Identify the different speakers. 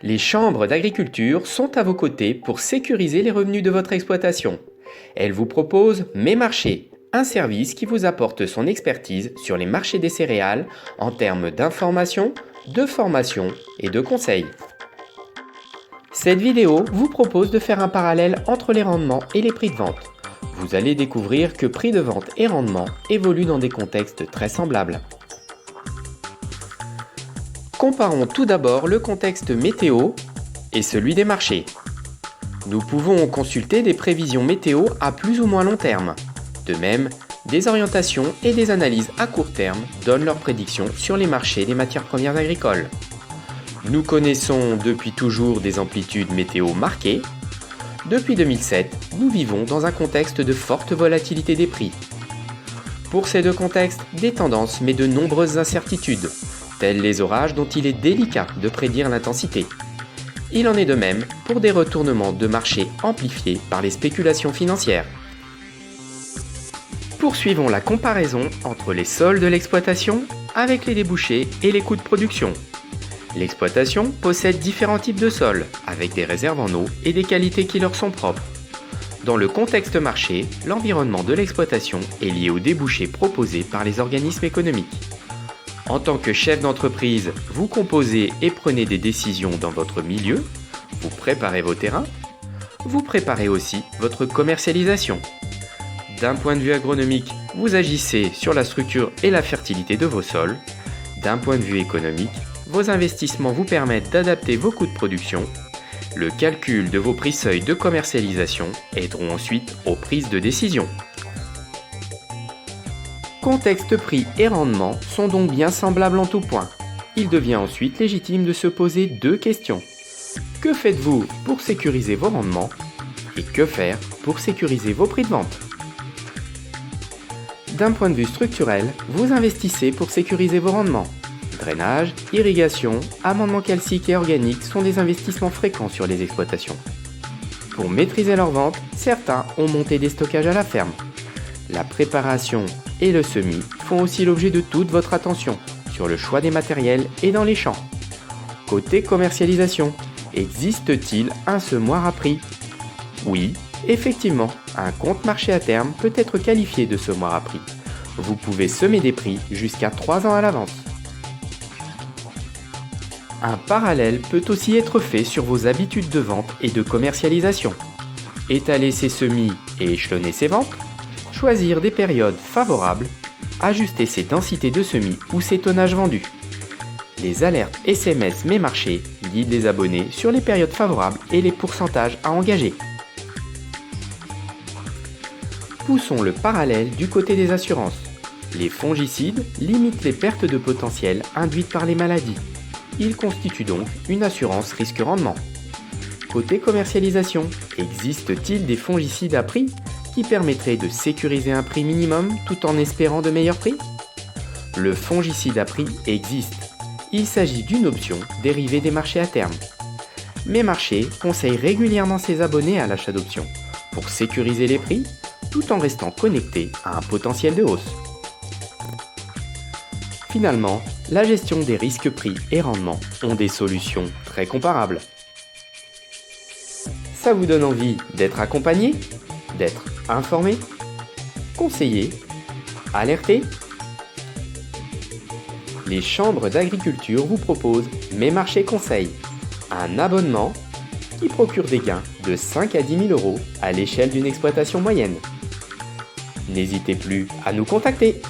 Speaker 1: Les chambres d'agriculture sont à vos côtés pour sécuriser les revenus de votre exploitation. Elles vous proposent Mes Marchés, un service qui vous apporte son expertise sur les marchés des céréales en termes d'information, de formation et de conseils. Cette vidéo vous propose de faire un parallèle entre les rendements et les prix de vente. Vous allez découvrir que prix de vente et rendement évoluent dans des contextes très semblables. Comparons tout d'abord le contexte météo et celui des marchés. Nous pouvons consulter des prévisions météo à plus ou moins long terme. De même, des orientations et des analyses à court terme donnent leurs prédictions sur les marchés des matières premières agricoles. Nous connaissons depuis toujours des amplitudes météo marquées. Depuis 2007, nous vivons dans un contexte de forte volatilité des prix. Pour ces deux contextes, des tendances mais de nombreuses incertitudes, tels les orages dont il est délicat de prédire l'intensité. Il en est de même pour des retournements de marché amplifiés par les spéculations financières. Poursuivons la comparaison entre les sols de l'exploitation avec les débouchés et les coûts de production. L'exploitation possède différents types de sols, avec des réserves en eau et des qualités qui leur sont propres. Dans le contexte marché, l'environnement de l'exploitation est lié aux débouchés proposés par les organismes économiques. En tant que chef d'entreprise, vous composez et prenez des décisions dans votre milieu, vous préparez vos terrains, vous préparez aussi votre commercialisation. D'un point de vue agronomique, vous agissez sur la structure et la fertilité de vos sols. D'un point de vue économique, vos investissements vous permettent d'adapter vos coûts de production. Le calcul de vos prix seuils de commercialisation aideront ensuite aux prises de décision. Contexte prix et rendement sont donc bien semblables en tout point. Il devient ensuite légitime de se poser deux questions. Que faites-vous pour sécuriser vos rendements? Et que faire pour sécuriser vos prix de vente? D'un point de vue structurel, vous investissez pour sécuriser vos rendements. Drainage, irrigation, amendement calcique et organique sont des investissements fréquents sur les exploitations. Pour maîtriser leur vente, certains ont monté des stockages à la ferme. La préparation et le semis font aussi l'objet de toute votre attention sur le choix des matériels et dans les champs. Côté commercialisation, existe-t-il un semoir à prix? Oui, effectivement, un compte marché à terme peut être qualifié de semoir à prix. Vous pouvez semer des prix jusqu'à 3 ans à l'avance. Un parallèle peut aussi être fait sur vos habitudes de vente et de commercialisation. Étaler ses semis et échelonner ses ventes, choisir des périodes favorables, ajuster ses densités de semis ou ses tonnages vendus. Les alertes SMS Mes Marchés guident les abonnés sur les périodes favorables et les pourcentages à engager. Poussons le parallèle du côté des assurances. Les fongicides limitent les pertes de potentiel induites par les maladies. Ils constituent donc une assurance risque-rendement. Côté commercialisation, existe-t-il des fongicides à prix qui permettraient de sécuriser un prix minimum tout en espérant de meilleurs prix? Le fongicide à prix existe. Il s'agit d'une option dérivée des marchés à terme. Mes Marchés conseillent régulièrement ses abonnés à l'achat d'options pour sécuriser les prix tout en restant connectés à un potentiel de hausse. Finalement, la gestion des risques prix et rendements ont des solutions très comparables. Ça vous donne envie d'être accompagné, d'être informé, conseillé, alerté? Les chambres d'agriculture vous proposent Mes Marchés Conseils, un abonnement qui procure des gains de 5 à 10 000 euros à l'échelle d'une exploitation moyenne. N'hésitez plus à nous contacter.